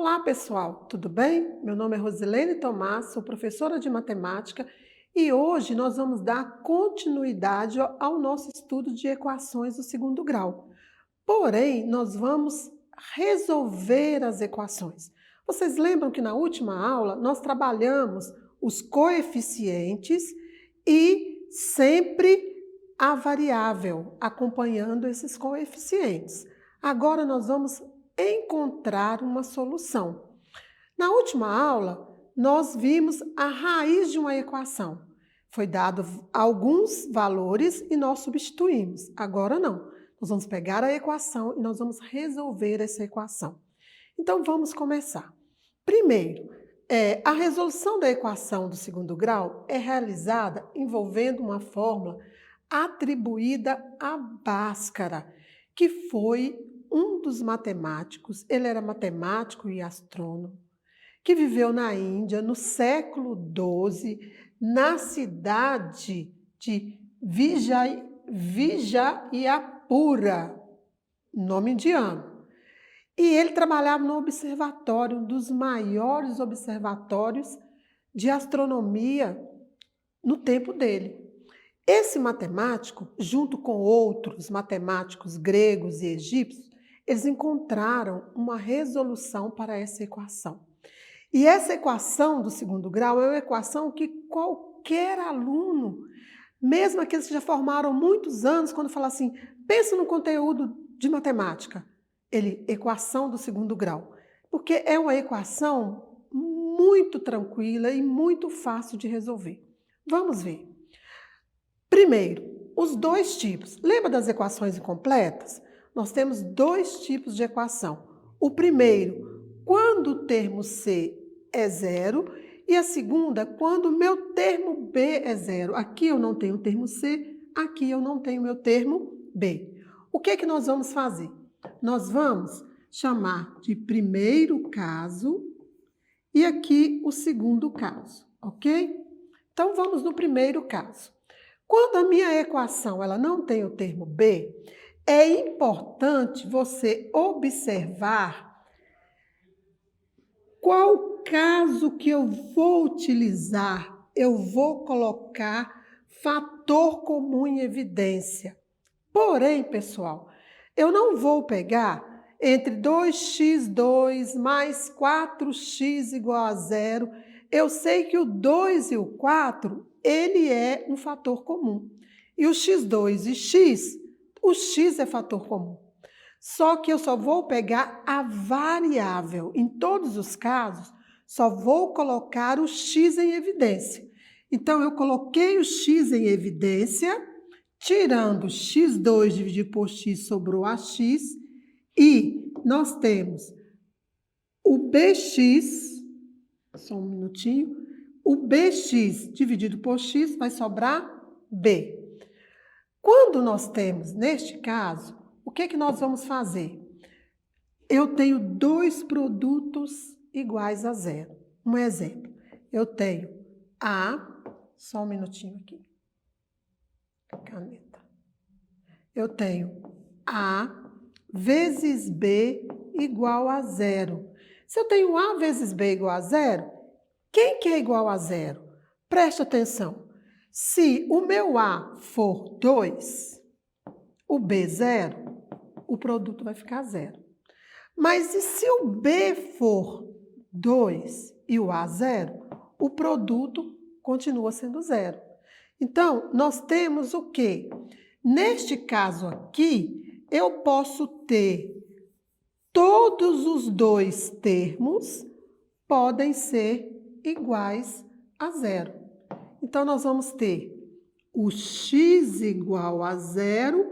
Olá, pessoal, tudo bem? Meu nome é Rosilene Tomás, sou professora de matemática e hoje nós vamos dar continuidade ao nosso estudo de equações do segundo grau. Porém, nós vamos resolver as equações. Vocês lembram que na última aula nós trabalhamos os coeficientes e sempre a variável acompanhando esses coeficientes. Agora nós vamos encontrar uma solução. Na última aula, nós vimos a raiz de uma equação. Foi dado alguns valores e nós substituímos. Agora não. Nós vamos pegar a equação e nós vamos resolver essa equação. Então, vamos começar. Primeiro, a resolução da equação do segundo grau é realizada envolvendo uma fórmula atribuída a Bhaskara, que foi um dos matemáticos, ele era matemático e astrônomo, que viveu na Índia no século XII, na cidade de Vijayapura, nome indiano. E ele trabalhava no observatório, um dos maiores observatórios de astronomia no tempo dele. Esse matemático, junto com outros matemáticos gregos e egípcios, eles encontraram uma resolução para essa equação. E essa equação do segundo grau é uma equação que qualquer aluno, mesmo aqueles que já formaram muitos anos, quando fala assim, pensa no conteúdo de matemática, equação do segundo grau, porque é uma equação muito tranquila e muito fácil de resolver. Vamos ver. Primeiro, os dois tipos. Lembra das equações incompletas? Nós temos dois tipos de equação. O primeiro, quando o termo C é zero, e a segunda, quando o meu termo B é zero. Aqui eu não tenho o termo C, aqui eu não tenho o meu termo B. O que é que nós vamos fazer? Nós vamos chamar de primeiro caso e aqui o segundo caso, ok? Então, vamos no primeiro caso. Quando a minha equação ela não tem o termo B, é importante você observar qual caso que eu vou utilizar. Eu vou colocar fator comum em evidência. Porém, pessoal, eu não vou pegar entre 2x2 mais 4x igual a zero. Eu sei que o 2 e o 4, ele é um fator comum. E o x2 e x, o x é fator comum. Só que eu só vou pegar a variável. Em todos os casos, só vou colocar o x em evidência. Então, eu coloquei o x em evidência, tirando x2 dividido por x, sobrou ax, e nós temos o bx, só um minutinho, o bx dividido por x vai sobrar b. Quando nós temos, neste caso, o que é que nós vamos fazer? Eu tenho dois produtos iguais a zero. Um exemplo, eu tenho A, só um minutinho aqui, caneta. Eu tenho A vezes B igual a zero. Se eu tenho A vezes B igual a zero, quem que é igual a zero? Preste atenção. Se o meu A for 2, o B 0, o produto vai ficar zero. Mas e se o B for 2 e o A 0, o produto continua sendo zero. Então, nós temos o quê? Neste caso aqui, eu posso ter todos os dois termos podem ser iguais a zero. Então, nós vamos ter o x igual a zero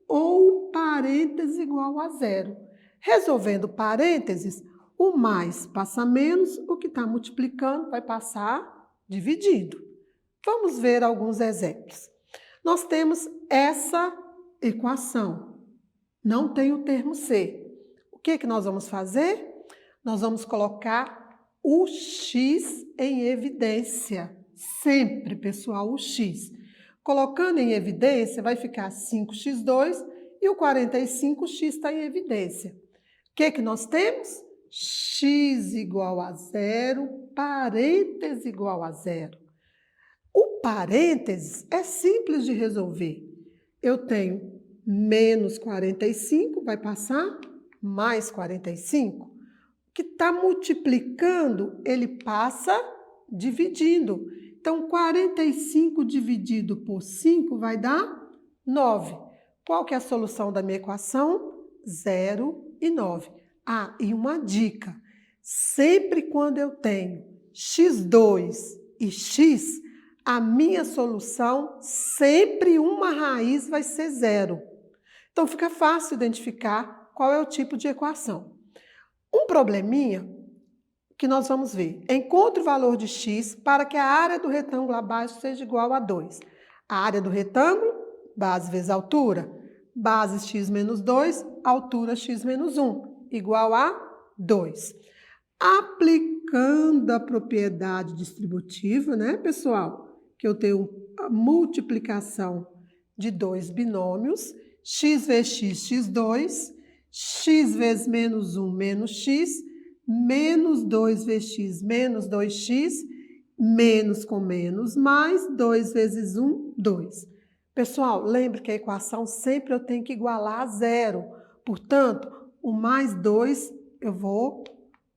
ou parêntese igual a zero. Resolvendo parênteses, o mais passa menos, o que está multiplicando vai passar dividindo. Vamos ver alguns exemplos. Nós temos essa equação, não tem o termo C. O que é que nós vamos fazer? Nós vamos colocar o x em evidência. Sempre, pessoal, o x. Colocando em evidência, vai ficar 5x2 e o 45x está em evidência. O que é que nós temos? x igual a zero, parêntese igual a zero. O parênteses é simples de resolver. Eu tenho menos 45, vai passar mais 45. Que está multiplicando, ele passa dividindo. Então, 45 dividido por 5 vai dar 9. Qual que é a solução da minha equação? 0 e 9. Ah, e uma dica. Sempre quando eu tenho x2 e x, a minha solução, sempre uma raiz vai ser 0. Então, fica fácil identificar qual é o tipo de equação. Um probleminha que nós vamos ver. Encontre o valor de x para que a área do retângulo abaixo seja igual a 2. A área do retângulo, base vezes altura. Base x menos 2, altura x menos 1, igual a 2. Aplicando a propriedade distributiva, né, pessoal? Que eu tenho a multiplicação de dois binômios, x vezes x, x2, x vezes menos 1, menos x, menos 2 vezes x, menos 2x, menos com menos, mais 2 vezes 1, 2. Pessoal, lembre que a equação sempre eu tenho que igualar a zero. Portanto, o mais 2 eu vou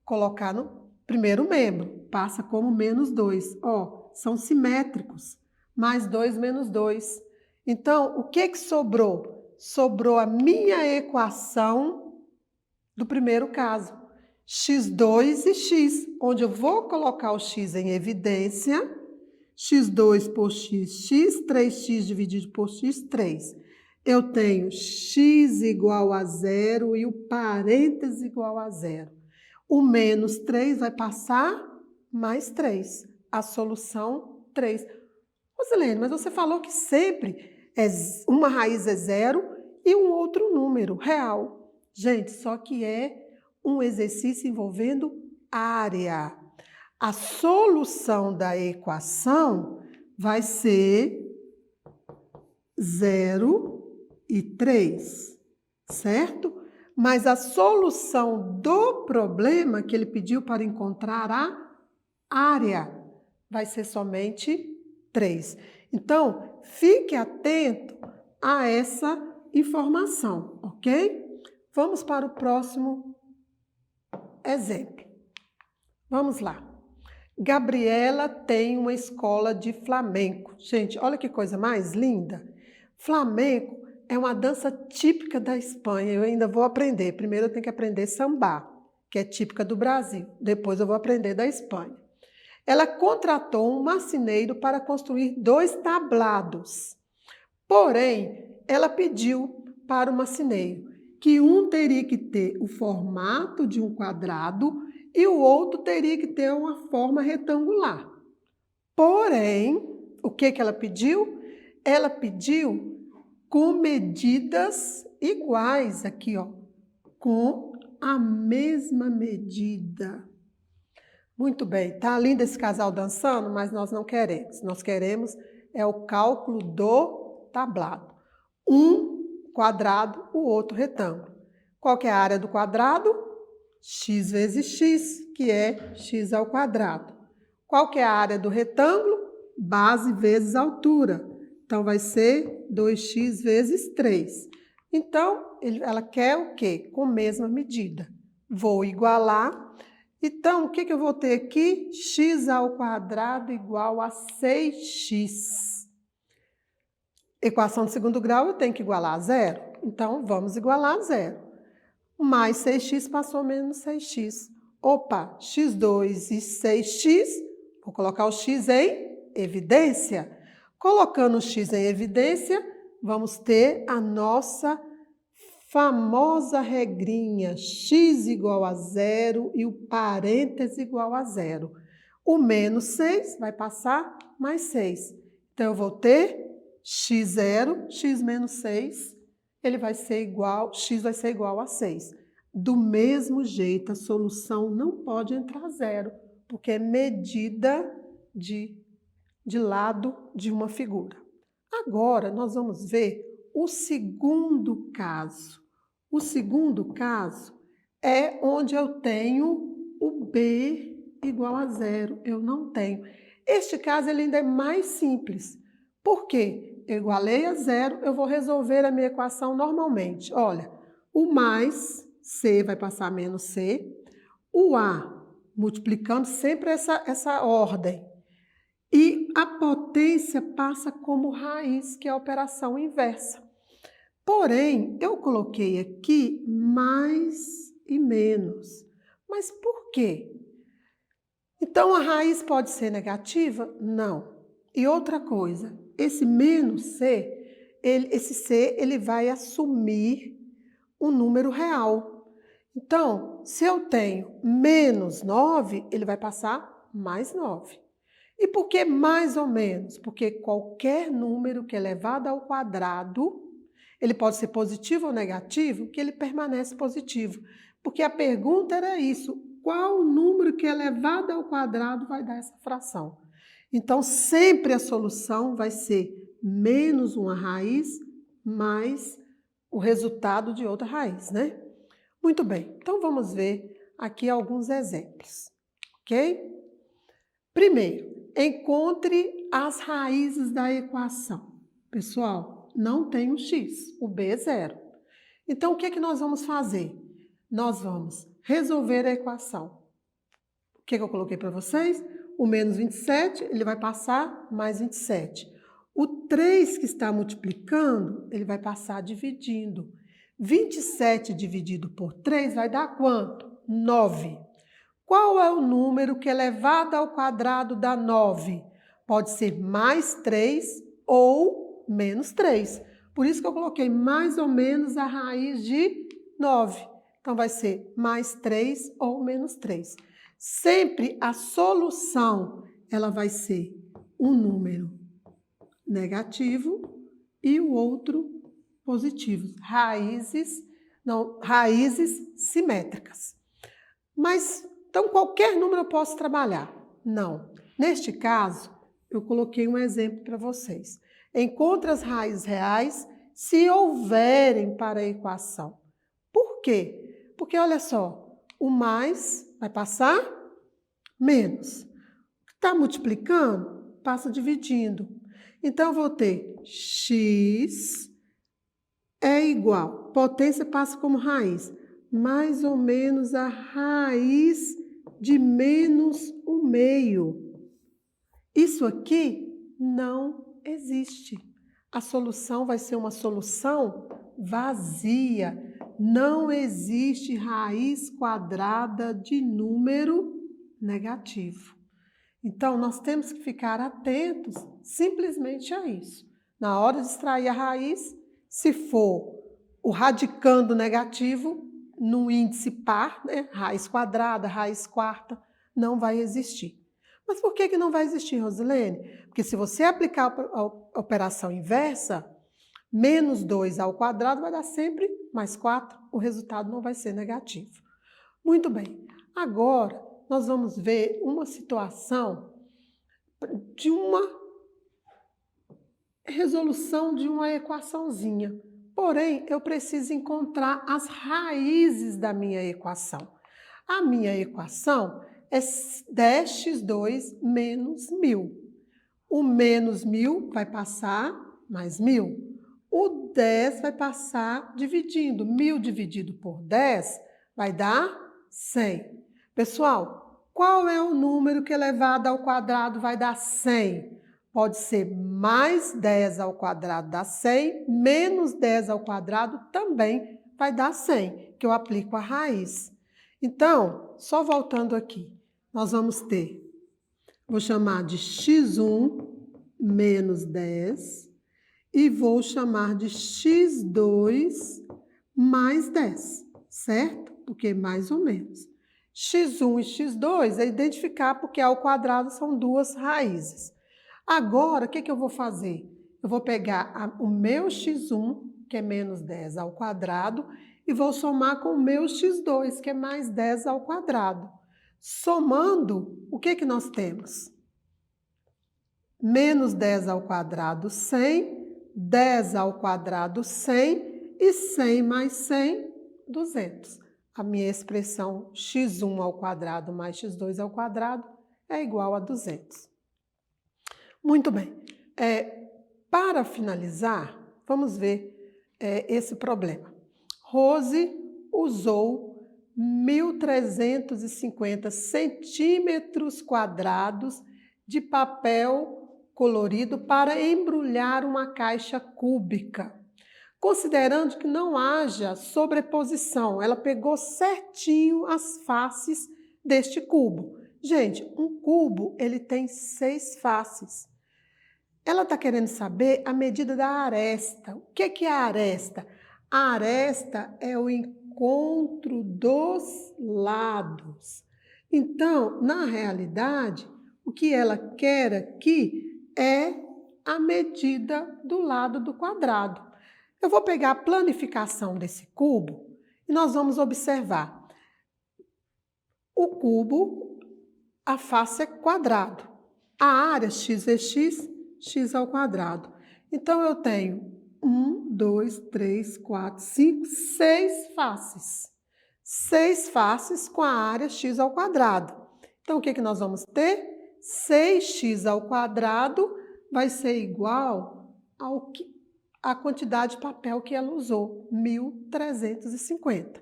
colocar no primeiro membro. Passa como menos 2. Ó, são simétricos. Mais 2 menos 2. Então, o que sobrou? Sobrou a minha equação do primeiro caso. x2 e x, onde eu vou colocar o x em evidência. x2 por x, x, 3x dividido por x, 3. Eu tenho x igual a 0 e o parêntese igual a 0. O menos 3 vai passar mais 3. A solução, 3. Rosilene, mas você falou que sempre uma raiz é 0 e um outro número real. Gente, só que é um exercício envolvendo área. A solução da equação vai ser 0 e 3, certo? Mas a solução do problema que ele pediu para encontrar a área vai ser somente 3. Então, fique atento a essa informação, ok? Vamos para o próximo exemplo. Vamos lá. Gabriela tem uma escola de flamenco. Gente, olha que coisa mais linda. Flamenco é uma dança típica da Espanha. Eu ainda vou aprender. Primeiro eu tenho que aprender samba, que é típica do Brasil. Depois eu vou aprender da Espanha. Ela contratou um marceneiro para construir 2 tablados. Porém, ela pediu para o marceneiro que um teria que ter o formato de um quadrado e o outro teria que ter uma forma retangular. Porém, o que ela pediu? Ela pediu com medidas iguais aqui, ó, com a mesma medida. Muito bem, tá lindo esse casal dançando, mas nós não queremos. Nós queremos é o cálculo do tablado. Um quadrado, o outro retângulo. Qual que é a área do quadrado? X vezes x, que é x ao quadrado. Qual que é a área do retângulo? Base vezes altura. Então, vai ser 2x vezes 3. Então, ela quer o quê? Com a mesma medida. Vou igualar. Então, o que eu vou ter aqui? X ao quadrado igual a 6x. Equação de segundo grau eu tenho que igualar a zero. Então, vamos igualar a zero. Mais 6x passou menos 6x. Opa, x2 e 6x, vou colocar o x em evidência. Colocando o x em evidência, vamos ter a nossa famosa regrinha, x igual a 0 e o parêntese igual a 0. O menos 6 vai passar mais 6. Então, eu vou ter x0, x menos 6, ele vai ser igual, x vai ser igual a 6. Do mesmo jeito, a solução não pode entrar zero, porque é medida de lado de uma figura. Agora, nós vamos ver o segundo caso. O segundo caso é onde eu tenho o b igual a zero. Eu não tenho. Este caso ele ainda é mais simples. Por quê? Eu igualei a zero, eu vou resolver a minha equação normalmente. Olha, o mais c vai passar a menos c, o a multiplicando sempre essa ordem. E a potência passa como raiz, que é a operação inversa. Porém, eu coloquei aqui mais e menos. Mas por quê? Então, a raiz pode ser negativa? Não. E outra coisa, esse menos c, esse c ele vai assumir um número real. Então, se eu tenho menos 9, ele vai passar mais 9. E por que mais ou menos? Porque qualquer número que é elevado ao quadrado, ele pode ser positivo ou negativo, que ele permanece positivo. Porque a pergunta era isso, qual número que é elevado ao quadrado vai dar essa fração? Então, sempre a solução vai ser menos uma raiz mais o resultado de outra raiz, né? Muito bem, então vamos ver aqui alguns exemplos, ok? Primeiro, encontre as raízes da equação. Pessoal, não tem o x, o b é zero. Então, o que é que nós vamos fazer? Nós vamos resolver a equação. O que é que eu coloquei para vocês? O menos 27, ele vai passar mais 27. O 3 que está multiplicando, ele vai passar dividindo. 27 dividido por 3 vai dar quanto? 9. Qual é o número que elevado ao quadrado dá 9? Pode ser mais 3 ou menos 3. Por isso que eu coloquei mais ou menos a raiz de 9. Então, vai ser mais 3 ou menos 3. Sempre a solução ela vai ser um número negativo e o outro positivo. Raízes simétricas. Mas, então, qualquer número eu posso trabalhar? Não. Neste caso, eu coloquei um exemplo para vocês. Encontre as raízes reais se houverem para a equação. Por quê? Porque, olha só, o mais vai passar menos. Está multiplicando? Passa dividindo. Então, eu vou ter x é igual, potência passa como raiz, mais ou menos a raiz de menos o meio. Isso aqui não existe. A solução vai ser uma solução vazia. Não existe raiz quadrada de número negativo. Então, nós temos que ficar atentos simplesmente a isso. Na hora de extrair a raiz, se for o radicando negativo, no índice par, né, raiz quadrada, raiz quarta, não vai existir. Mas por que não vai existir, Rosilene? Porque se você aplicar a operação inversa, menos 2 ao quadrado vai dar sempre mais 4, o resultado não vai ser negativo. Muito bem, agora nós vamos ver uma situação de uma resolução de uma equaçãozinha. Porém, eu preciso encontrar as raízes da minha equação. A minha equação é 10x2 menos 1.000. O menos 1.000 vai passar mais 1.000. O 10 vai passar dividindo. 1.000 dividido por 10 vai dar 100. Pessoal, qual é o número que elevado ao quadrado vai dar 100? Pode ser mais 10 ao quadrado dá 100, menos 10 ao quadrado também vai dar 100, que eu aplico a raiz. Então, só voltando aqui, nós vamos ter, vou chamar de x1 menos 10 e vou chamar de x2 mais 10, certo? Porque mais ou menos. x1 e x2 é identificar porque ao quadrado são duas raízes. Agora, o que eu vou fazer? Eu vou pegar o meu x1, que é menos 10 ao quadrado, e vou somar com o meu x2, que é mais 10 ao quadrado. Somando, o que nós temos? Menos 10 ao quadrado, 100, 10 ao quadrado, 100, e 100 mais 100, 200. a minha expressão x1² mais x2² é igual a 200. Muito bem. Para finalizar, vamos ver esse problema. Rose usou 1.350 centímetros quadrados de papel colorido para embrulhar uma caixa cúbica. Considerando que não haja sobreposição, ela pegou certinho as faces deste cubo. Gente, um cubo ele tem 6 faces. Ela está querendo saber a medida da aresta. O que é a aresta? A aresta é o encontro dos lados. Então, na realidade, o que ela quer aqui é a medida do lado do quadrado. Eu vou pegar a planificação desse cubo e nós vamos observar. O cubo, a face é quadrado. A área x vezes x². Então, eu tenho 1, 2, 3, 4, 5, 6 faces. 6 faces com a área x². Então, o que nós vamos ter? 6x² vai ser igual à quantidade de papel que ela usou, 1.350.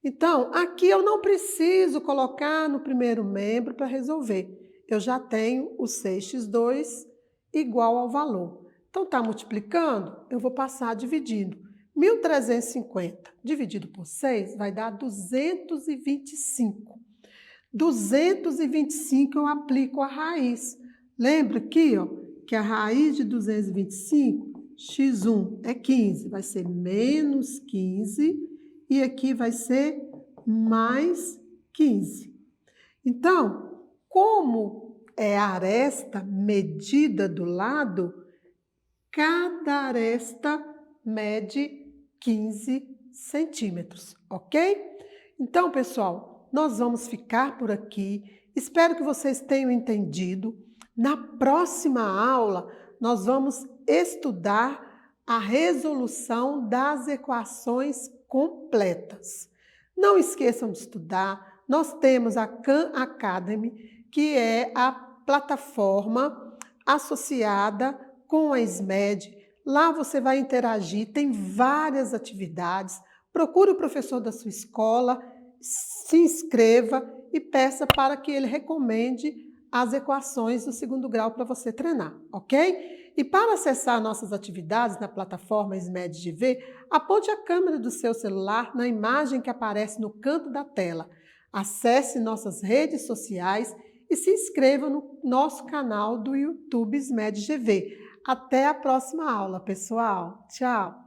Então, aqui eu não preciso colocar no primeiro membro para resolver. Eu já tenho o 6x2 igual ao valor. Então, está multiplicando, eu vou passar dividindo. 1.350 dividido por 6 vai dar 225. 225 eu aplico a raiz. Lembra aqui, ó, que a raiz de 225, x1 é 15, vai ser menos 15 e aqui vai ser mais 15. Então, como é a aresta medida do lado, cada aresta mede 15 centímetros, ok? Então, pessoal, nós vamos ficar por aqui. Espero que vocês tenham entendido. Na próxima aula, nós vamos estudar a resolução das equações completas. Não esqueçam de estudar. Nós temos a Khan Academy, que é a plataforma associada com a SMED. Lá você vai interagir, tem várias atividades. Procure o professor da sua escola, se inscreva e peça para que ele recomende as equações do 2º grau para você treinar, ok? E para acessar nossas atividades na plataforma SMED-GV, aponte a câmera do seu celular na imagem que aparece no canto da tela. Acesse nossas redes sociais e se inscreva no nosso canal do YouTube SMED-GV. Até a próxima aula, pessoal. Tchau!